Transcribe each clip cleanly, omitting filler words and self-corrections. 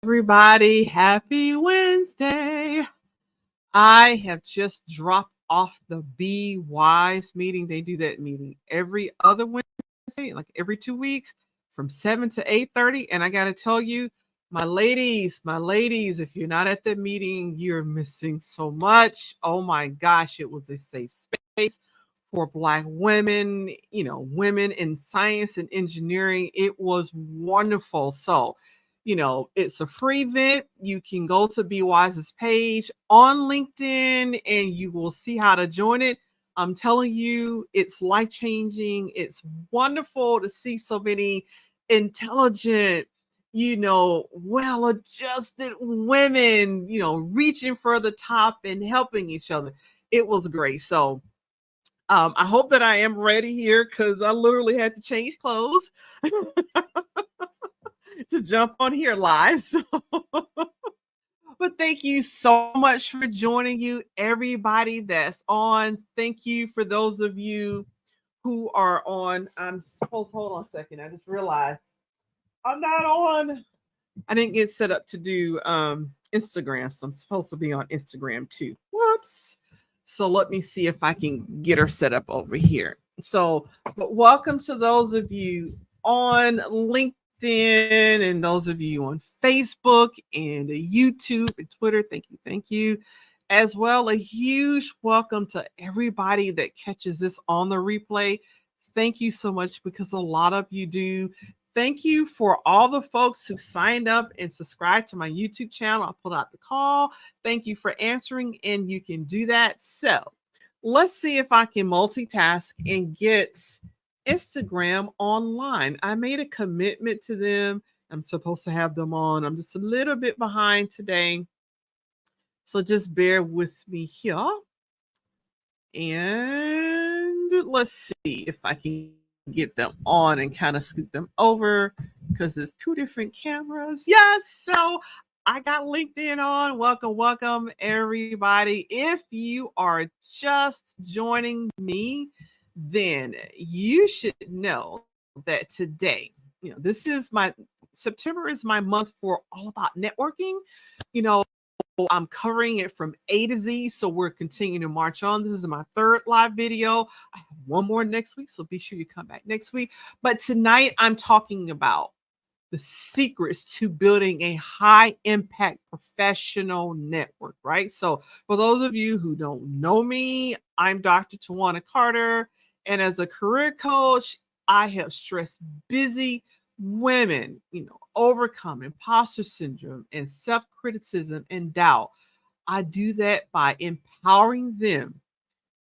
Everybody, happy Wednesday. I have just dropped off the Be Wise meeting. They do that meeting every other Wednesday, like every 2 weeks from 7 to 8:30. And I got to tell you, my ladies, if you're not at the meeting, you're missing so much. Oh my gosh, it was a safe space for Black women, women in science and engineering. It was wonderful. So, it's a free event. You can go to Be Wise's page on LinkedIn and you will see how to join it. I'm telling you, it's life changing. It's wonderful to see so many intelligent, well adjusted women, reaching for the top and helping each other. It was great. So, I hope that I am ready here because I literally had to change clothes to jump on here live. So, but thank you so much for joining you, everybody that's on. Thank you for those of you who are on. I'm supposed, hold on a second. I just realized I'm not on. I didn't get set up to do Instagram, so I'm supposed to be on Instagram too. Whoops. So let me see if I can get her set up over here. So, but welcome to those of you on LinkedIn and those of you on Facebook and YouTube and Twitter. Thank you. Thank you. As well, a huge welcome to everybody that catches this on the replay. Thank you so much because a lot of you do. Thank you for all the folks who signed up and subscribed to my YouTube channel. I pulled out the call. Thank you for answering, and you can do that. So let's see if I can multitask and get Instagram online. I made a commitment to them. I'm supposed to have them on. I'm just a little bit behind today. So just bear with me here. And let's see if I can get them on and kind of scoot them over because there's two different cameras. Yes. So I got LinkedIn on. Welcome, everybody. If you are just joining me, then you should know that today, this is September is my month for all about networking. I'm covering it from A to Z, so we're continuing to march on. This is my third live video. I have one more next week, so be sure you come back next week. But tonight, I'm talking about the secrets to building a high impact professional network, right? So, for those of you who don't know me, I'm Dr. Twanna Carter, and as a career coach, I help stress busy women, overcome imposter syndrome and self-criticism and doubt. I do that by empowering them,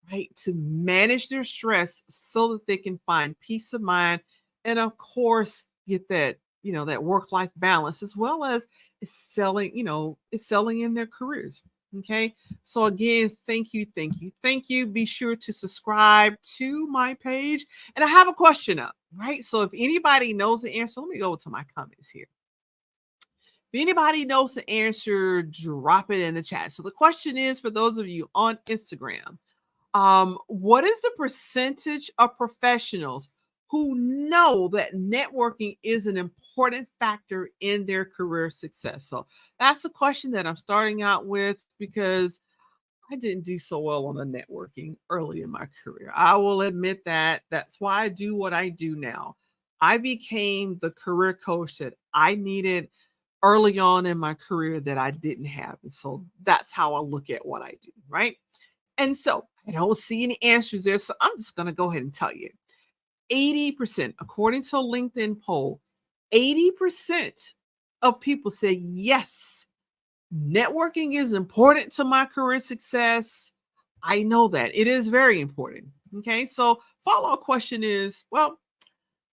right, to manage their stress so that they can find peace of mind and of course get that work-life balance as well as excelling in their careers. Okay. So again, thank you. Be sure to subscribe to my page. And I have a question up, right? So if anybody knows the answer, let me go to my comments here. If anybody knows the answer, drop it in the chat. So the question is for those of you on Instagram, what is the percentage of professionals who know that networking is an important factor in their career success? So that's the question that I'm starting out with because I didn't do so well on the networking early in my career. I will admit that. That's why I do what I do now. I became the career coach that I needed early on in my career that I didn't have. And so that's how I look at what I do, right? And so I don't see any answers there. So I'm just going to go ahead and tell you 80%, according to a LinkedIn poll, 80% of people say, yes, networking is important to my career success. I know that it is very important. Okay. So follow-up question is, well,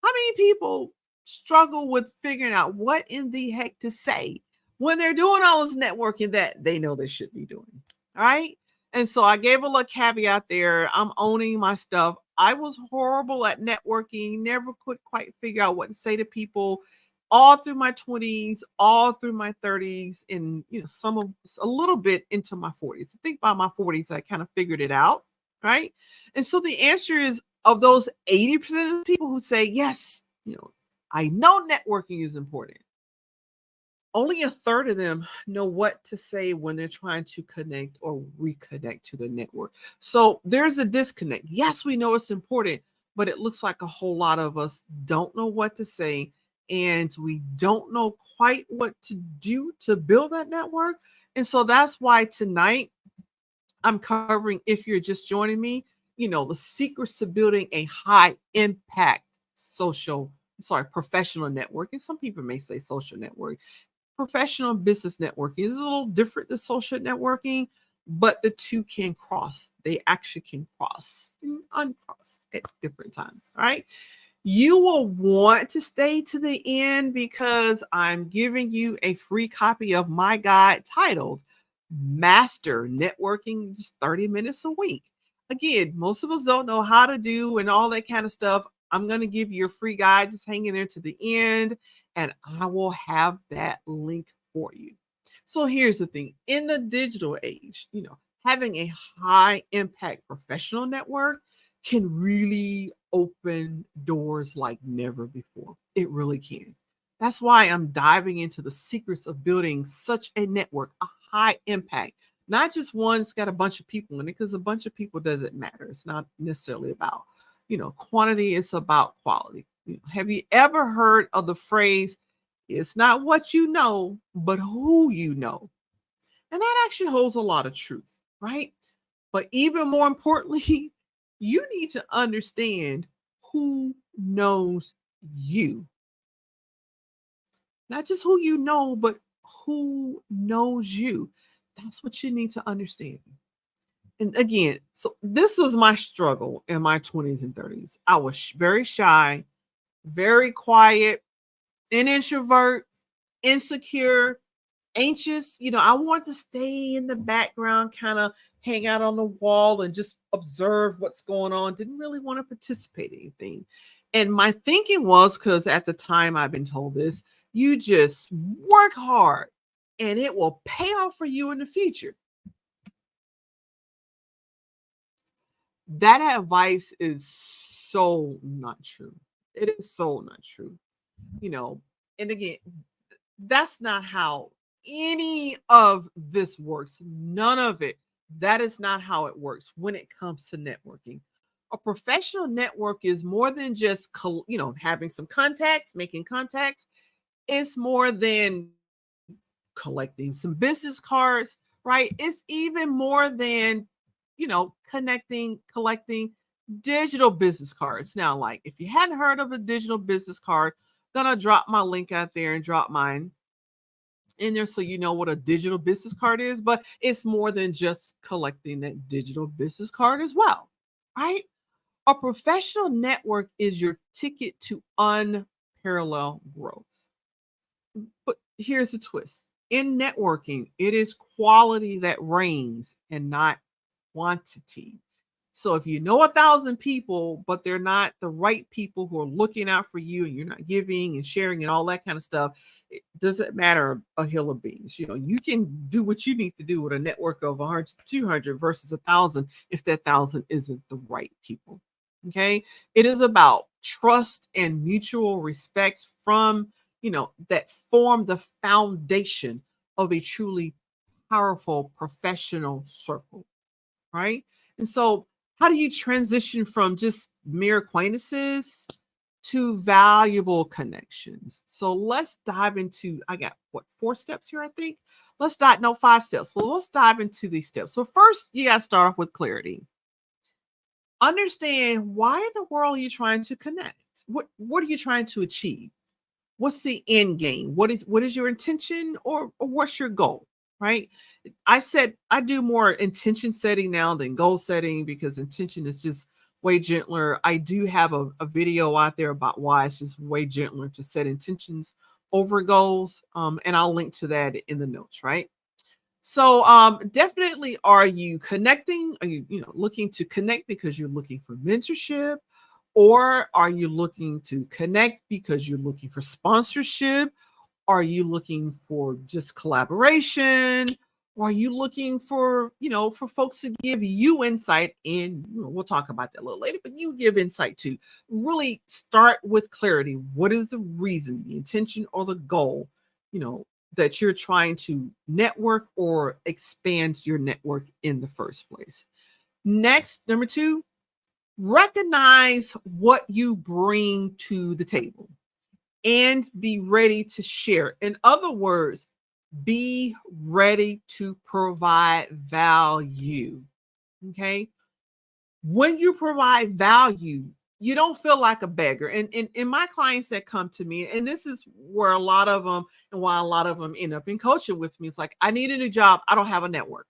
how many people struggle with figuring out what in the heck to say when they're doing all this networking that they know they should be doing? All right. And so I gave a little caveat there. I'm owning my stuff. I was horrible at networking, never could quite figure out what to say to people all through my 20s, all through my 30s, and a little bit into my 40s. I think by my 40s, I kind of figured it out. Right. And so the answer is of those 80% of people who say, yes, I know networking is important. Only a third of them know what to say when they're trying to connect or reconnect to the network. So there's a disconnect. Yes, we know it's important, but it looks like a whole lot of us don't know what to say, and we don't know quite what to do to build that network. And so that's why tonight I'm covering, if you're just joining me, the secrets to building a high impact professional network. And some people may say social network. Professional business networking is a little different than social networking, but the two can cross. They actually can cross and uncross at different times. All right. You will want to stay to the end because I'm giving you a free copy of my guide titled Master Networking, just 30 minutes a week. Again, most of us don't know how to do and all that kind of stuff. I'm going to give you a free guide. Just hang in there to the end, and I will have that link for you. So here's the thing, in the digital age, having a high impact professional network can really open doors like never before. It really can. That's why I'm diving into the secrets of building such a network, a high impact, not just one that's got a bunch of people in it, because a bunch of people doesn't matter. It's not necessarily about, quantity, it's about quality. Have you ever heard of the phrase, it's not what you know, but who you know? And that actually holds a lot of truth, right? But even more importantly, you need to understand who knows you. Not just who you know, but who knows you. That's what you need to understand. And again, so this was my struggle in my 20s and 30s. I was very shy, very quiet, an introvert, insecure, anxious. I want to stay in the background, kind of hang out on the wall and just observe what's going on. Didn't really want to participate in anything. And my thinking was, because at the time I've been told this, you just work hard and it will pay off for you in the future. That advice is so not true. It is so not true. You know, and again, that's not how any of this works. None of it. That is not how it works when it comes to networking. A professional network is more than just having some contacts, making contacts. It's more than collecting some business cards, right? It's even more than collecting digital business cards. Now, like, if you hadn't heard of a digital business card, gonna drop my link out there and drop mine in there so you know what a digital business card is, but it's more than just collecting that digital business card as well, right? A professional network is your ticket to unparalleled growth. But here's the twist. In networking, it is quality that reigns and not quantity. So if you know 1,000 people, but they're not the right people who are looking out for you, and you're not giving and sharing and all that kind of stuff, it doesn't matter a hill of beans. You can do what you need to do with a network of 100, 200 versus 1,000 if that 1,000 isn't the right people. Okay. It is about trust and mutual respect that form the foundation of a truly powerful professional circle, right? And so, how do you transition from just mere acquaintances to valuable connections? So, let's dive into, I got what, 4 steps here, I think? Let's dive, no, 5 steps. So, let's dive into these steps. So, first, you got to start off with clarity. Understand, why in the world are you trying to connect? What are you trying to achieve? What's the end game? What is your intention, or what's your goal? Right? I said I do more intention setting now than goal setting, because intention is just way gentler. I do have a video out there about why it's just way gentler to set intentions over goals. And I'll link to that in the notes, right? So definitely, are you connecting? Are you looking to connect because you're looking for mentorship? Or are you looking to connect because you're looking for sponsorship? Are you looking for just collaboration? Or are you looking for folks to give you insight? And we'll talk about that a little later, but you give insight too. Really start with clarity. What is the reason, the intention, or the goal, that you're trying to network or expand your network in the first place. Next, number two, recognize what you bring to the table and be ready to share. In other words, be ready to provide value. Okay. When you provide value, you don't feel like a beggar. And my clients that come to me, and this is where a lot of them, and why a lot of them end up in coaching with me, it's like, I need a new job. I don't have a network.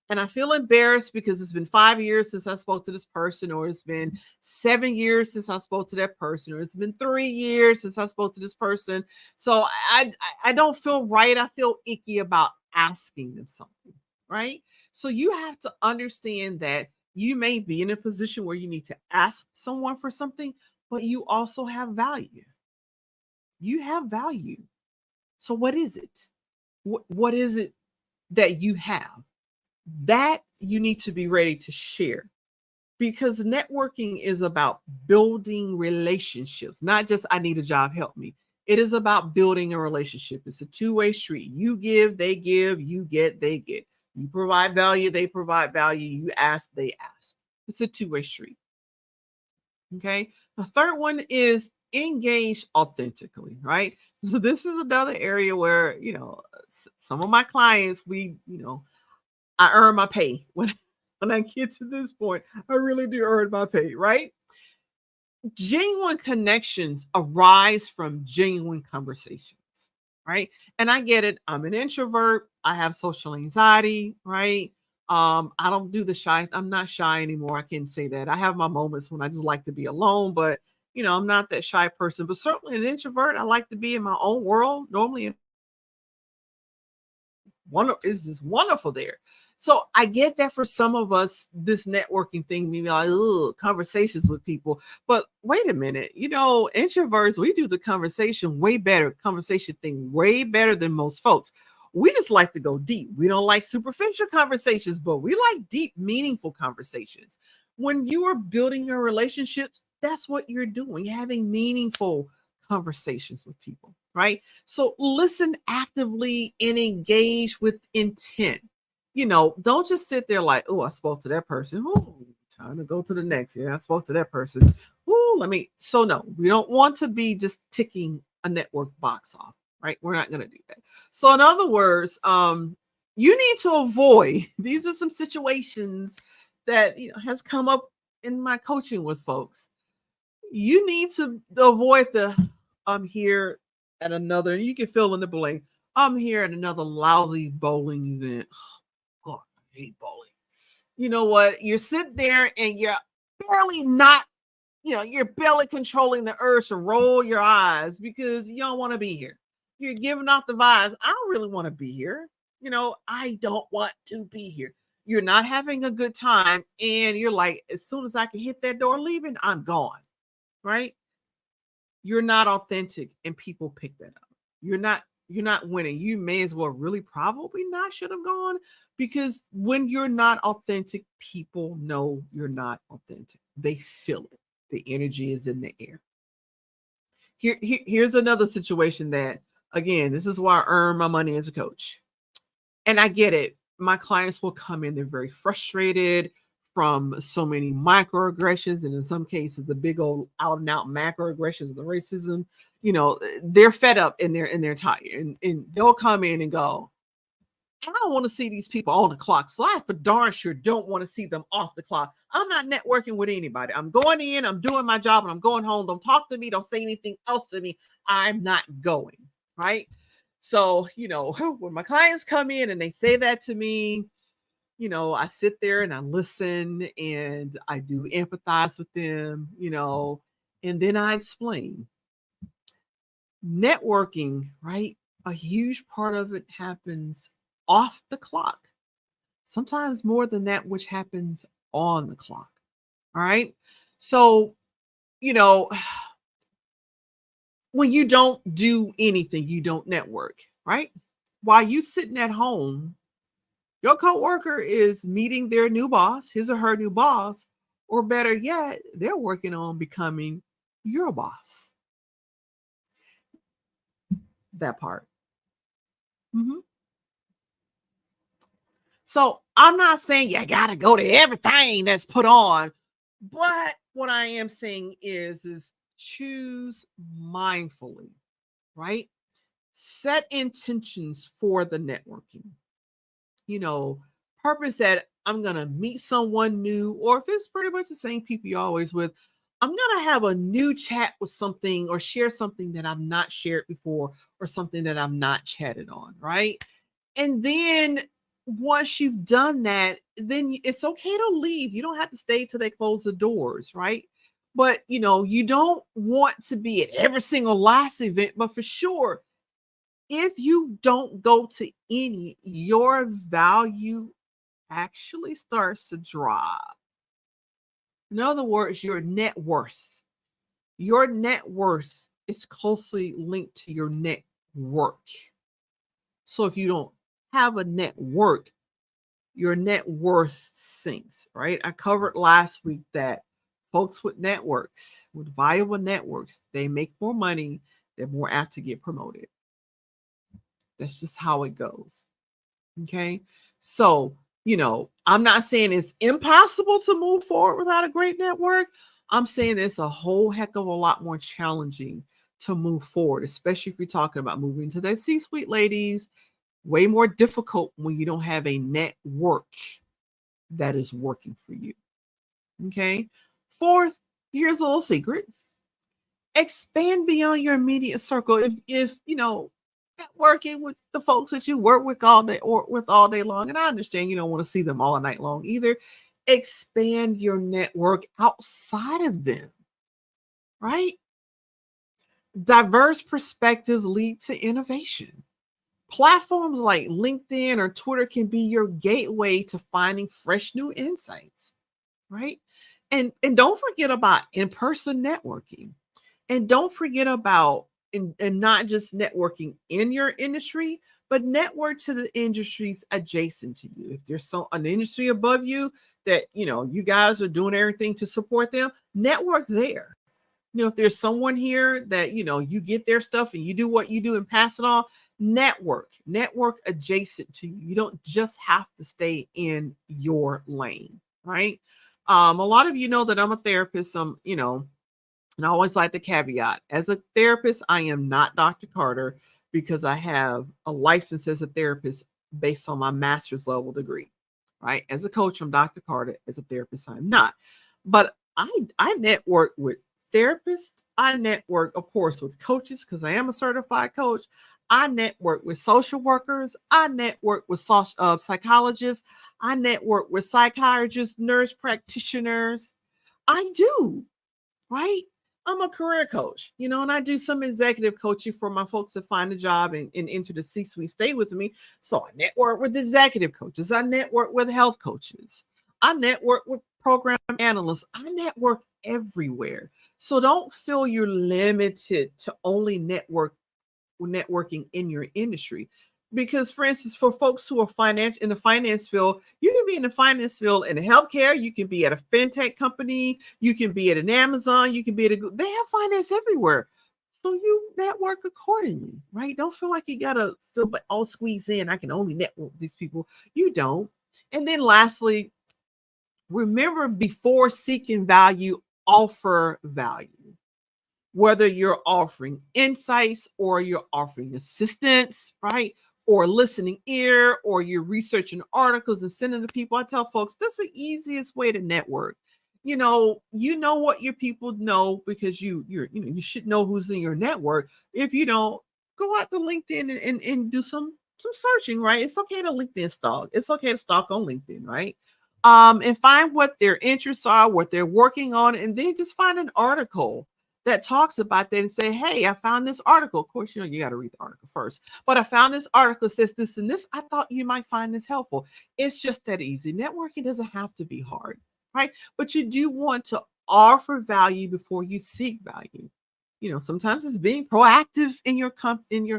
And I feel embarrassed because it's been 5 years since I spoke to this person, or it's been 7 years since I spoke to that person, or it's been 3 years since I spoke to this person. So I don't feel right. I feel icky about asking them something, right? So you have to understand that you may be in a position where you need to ask someone for something, but you also have value. You have value. So what is it? What is it that you have? That you need to be ready to share, because networking is about building relationships, not just I need a job, help me. It is about building a relationship. It's a two-way street. You give, you get, they get. You provide value, they provide value. You ask, they ask. It's a two-way street. Okay. The third one is engage authentically, right? So this is another area where, some of my clients, I earn my pay when I get to this point. I really do earn my pay, right? Genuine connections arise from genuine conversations, right? And I get it. I'm an introvert. I have social anxiety, right? I don't do the shy. I'm not shy anymore. I can say that. I have my moments when I just like to be alone, but I'm not that shy person. But certainly an introvert. I like to be in my own world. Normally is just wonderful there. So I get that for some of us, this networking thing, maybe like, conversations with people. But wait a minute, introverts, we do the conversation thing way better than most folks. We just like to go deep. We don't like superficial conversations, but we like deep, meaningful conversations. When you are building your relationships, that's what you're doing, having meaningful conversations with people, right? So listen actively and engage with intent. Don't just sit there like, oh, I spoke to that person. Oh, time to go to the next. Yeah, I spoke to that person. Oh, So no, we don't want to be just ticking a network box off, right? We're not going to do that. So in other words, you need to avoid, these are some situations that, has come up in my coaching with folks. You need to avoid the I'm here at another, and you can fill in the blank. I'm here at another lousy bowling event. Oh, God, I hate bowling. You know what? You're sitting there and you're barely not, you're barely controlling the urge to roll your eyes because you don't want to be here. You're giving off the vibes. I don't really want to be here. I don't want to be here. You're not having a good time. And you're like, as soon as I can hit that door leaving, I'm gone. Right? You're not authentic, and people pick that up. You're not winning. You may as well really probably not should have gone, because when you're not authentic, people know you're not authentic. They feel it. The energy is in the air. Here's another situation that, again, this is why I earn my money as a coach. And I get it. My clients will come in, they're very frustrated from so many microaggressions, and in some cases, the big old out and out macroaggressions of the racism. They're fed up and they're tired, and they'll come in and go, I don't want to see these people on the clock. So I for darn sure don't want to see them off the clock. I'm not networking with anybody. I'm going in, I'm doing my job, and I'm going home. Don't talk to me. Don't say anything else to me. I'm not going. Right. So, when my clients come in and they say that to me, I sit there and I listen and I do empathize with them, and then I explain. Networking, right? A huge part of it happens off the clock, sometimes more than that, which happens on the clock. All right. So, you know, when you don't do anything, you don't network, right? While you sitting at home, your coworker is meeting their new boss, his or her new boss, or better yet, they're working on becoming your boss. That part. Mhm. So I'm not saying you got to go to everything that's put on, but what I am saying is choose mindfully, right? Set intentions for the networking. You know, purpose that I'm gonna meet someone new, or if it's pretty much the same people you're always with, I'm gonna have a new chat with something or share something that I've not shared before or something that I've not chatted on, right? And then once you've done that, then it's okay to leave. You don't have to stay till they close the doors, right? But you don't want to be at every single last event, but for sure, if you don't go to any, your value actually starts to drop. In other words, your net worth. Your net worth is closely linked to your network. So if you don't have a network, your net worth sinks, right? I covered last week that folks with networks, with viable networks, they make more money, they're more apt to get promoted. That's just how it goes. Okay. So, I'm not saying it's impossible to move forward without a great network. I'm saying it's a whole heck of a lot more challenging to move forward, especially if you're talking about moving to that C suite, ladies. Way more difficult when you don't have a network that is working for you. Okay. Fourth, here's a little secret: expand beyond your immediate circle. If networking with the folks that you work with all day or with all day long, and I understand you don't want to see them all night long either, expand your network outside of them, right? Diverse perspectives lead to innovation. Platforms like LinkedIn or Twitter can be your gateway to finding fresh new insights, right? And don't forget about in-person networking. And don't forget about and not just networking in your industry, but network to the industries adjacent to you. If there's an industry above you that you guys are doing everything to support them, network there. If there's someone here that you get their stuff and you do what you do and pass it on, network adjacent to you. You don't just have to stay in your lane, right? A lot of you know that I'm a therapist. And I always like the caveat: as a therapist, I am not Dr. Carter because I have a license as a therapist based on my master's level degree. Right? As a coach, I'm Dr. Carter. As a therapist, I'm not. But I network with therapists. I network, of course, with coaches because I am a certified coach. I network with social workers. I network with psychologists. I network with psychiatrists, nurse practitioners. I do, right? I'm a career coach, and I do some executive coaching for my folks to find a job and enter the C suite, stay with me. So I network with executive coaches. I network with health coaches. I network with program analysts. I network everywhere. So don't feel you're limited to only networking in your industry. Because, for instance, for folks who are in the finance field, you can be in the finance field in healthcare. You can be at a fintech company. You can be at an Amazon. You can be at they have finance everywhere. So you network accordingly, right? Don't feel like you gotta feel but all squeeze in. I can only network with these people. You don't. And then lastly, remember, before seeking value, offer value. Whether you're offering insights or you're offering assistance, right? Or listening ear, or you're researching articles and sending to people. I tell folks that's the easiest way to network. You know what your people know because you should know who's in your network. If you don't, go out to LinkedIn and do some searching, right? It's okay to LinkedIn stalk. It's okay to stalk on LinkedIn, right? And find what their interests are, what they're working on, and then just find an article that talks about that and say, hey, I found this article. Of course, you got to read the article first. But I found this article that says this and this. I thought you might find this helpful. It's just that easy. Networking doesn't have to be hard, right? But you do want to offer value before you seek value. Sometimes it's being proactive in your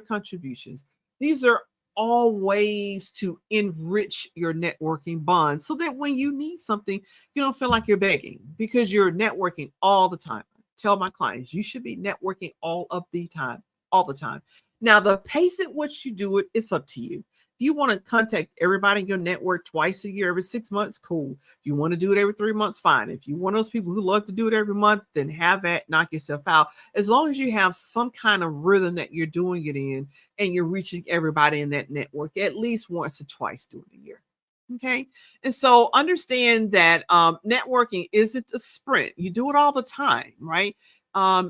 contributions. These are all ways to enrich your networking bond so that when you need something, you don't feel like you're begging because you're networking all the time. Tell my clients you should be networking all of the time, all the time. Now, the pace at which you do it, it's up to you. If you want to contact everybody in your network twice a year, every 6 months, cool. If you want to do it every 3 months, fine. If you're one of those people who love to do it every month, then have that, knock yourself out. As long as you have some kind of rhythm that you're doing it in and you're reaching everybody in that network at least once or twice during the year. Okay. And so understand that networking isn't a sprint. You do it all the time, right?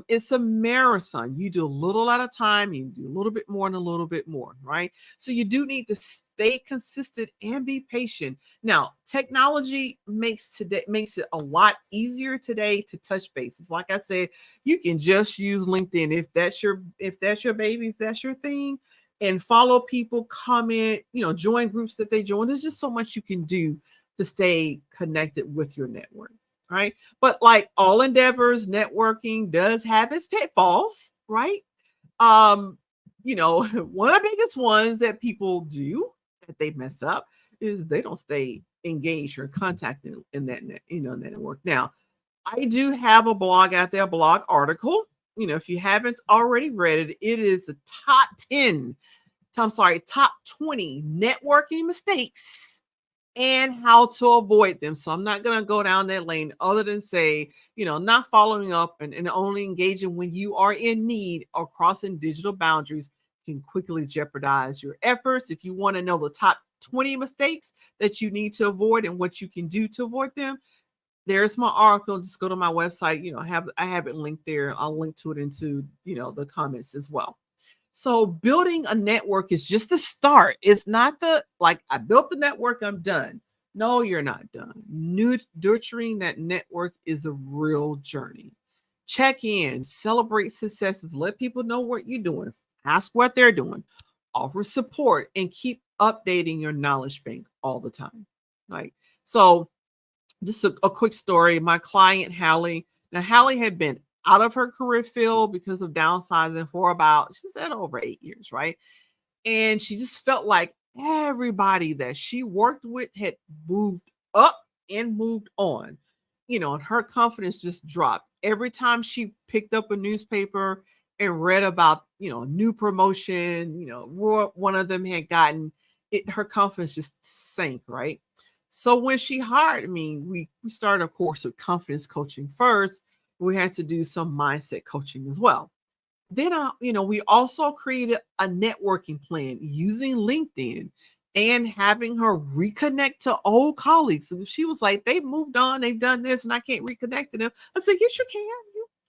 It's a marathon. You do a little at a time, you do a little bit more and a little bit more, right? So you do need to stay consistent and be patient. Now, technology makes it a lot easier today to touch bases. Like I said, you can just use LinkedIn if that's your baby, if that's your thing, and follow people, comment, join groups that they join. There's just so much you can do to stay connected with your network, right? But like all endeavors, networking does have its pitfalls, right? Um, one of the biggest ones that people do that they mess up is they don't stay engaged or contacted in that network. Now, I do have a blog out there, a blog article. If you haven't already read it, it is the top 20 networking mistakes and how to avoid them. So I'm not going to go down that lane other than say, not following up and only engaging when you are in need or crossing digital boundaries can quickly jeopardize your efforts. If you want to know the top 20 mistakes that you need to avoid and what you can do to avoid them, there's my article. Just go to my website. I have it linked there. I'll link to it into, the comments as well. So building a network is just the start. It's not the like I built the network, I'm done. No, you're not done. Nurturing that network is a real journey. Check in, celebrate successes, let people know what you're doing, ask what they're doing, offer support, and keep updating your knowledge bank all the time. Right. So just a quick story. My client, Hallie. Now, Hallie had been out of her career field because of downsizing for about, she said, over 8 years, right? And she just felt like everybody that she worked with had moved up and moved on, and her confidence just dropped. Every time she picked up a newspaper and read about, a new promotion, one of them had gotten it, her confidence just sank, right? So when she hired me, we started a course of confidence coaching first. We had to do some mindset coaching as well. Then, we also created a networking plan using LinkedIn and having her reconnect to old colleagues. And she was like, they've moved on, they've done this, and I can't reconnect to them. I said, yes, you can.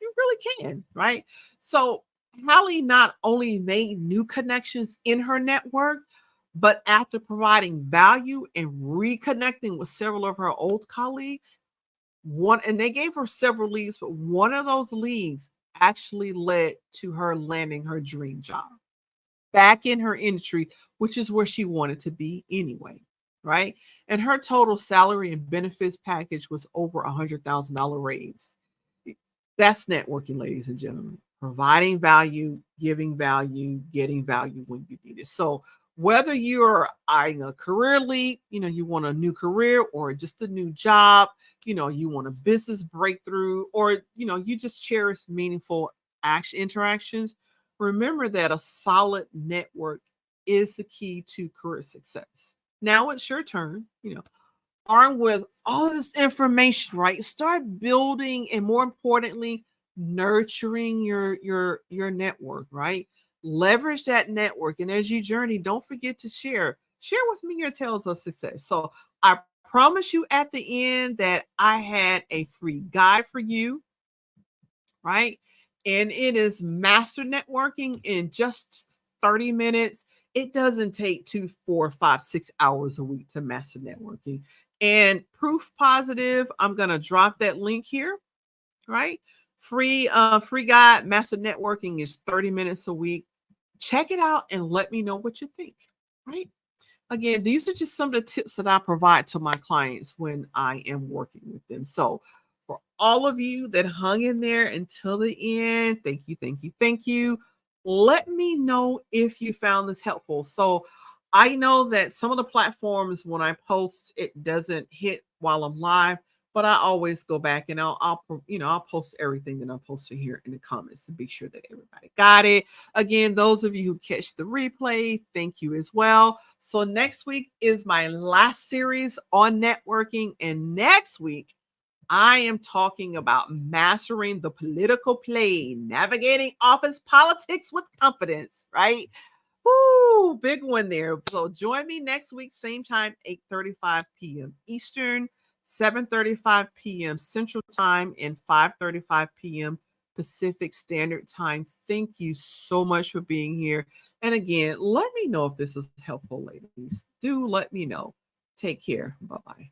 You really can, right? So Hallie not only made new connections in her network, but after providing value and reconnecting with several of her old colleagues, and they gave her several leads, but one of those leads actually led to her landing her dream job back in her industry, which is where she wanted to be anyway, right? And her total salary and benefits package was over $100,000 raise. That's networking, ladies and gentlemen. Providing value, giving value, getting value when you need it. So whether you're eyeing a career leap, you want a new career or just a new job, you want a business breakthrough, or you just cherish meaningful interactions, remember that a solid network is the key to career success. Now it's your turn, armed with all this information, right? Start building and, more importantly, nurturing your network, right? Leverage that network, and as you journey, don't forget to share with me your tales of success. So I promise you at the end that I had a free guide for you, right? And it is master networking in just 30 minutes. It doesn't take 2, 4, 5, 6 hours a week to master networking. And proof positive, I'm going to drop that link here, right? Free guide, master networking is 30 minutes a week. Check it out and let me know what you think, right? Again, these are just some of the tips that I provide to my clients when I am working with them. So for all of you that hung in there until the end, thank you, thank you, thank you. Let me know if you found this helpful. So I know that some of the platforms, when I post, it doesn't hit while I'm live. but I always go back and I'll post everything that I'm posting here in the comments to be sure that everybody got it. Again, those of you who catch the replay, thank you as well. So next week is my last series on networking, and next week I am talking about mastering the political plane, navigating office politics with confidence, right? Woo, big one there. So join me next week, same time, 8:35 p.m. Eastern, 7:35 p.m. Central Time, and 5:35 p.m. Pacific Standard Time. Thank you so much for being here. And again, let me know if this is helpful, ladies. Do let me know. Take care. Bye-bye.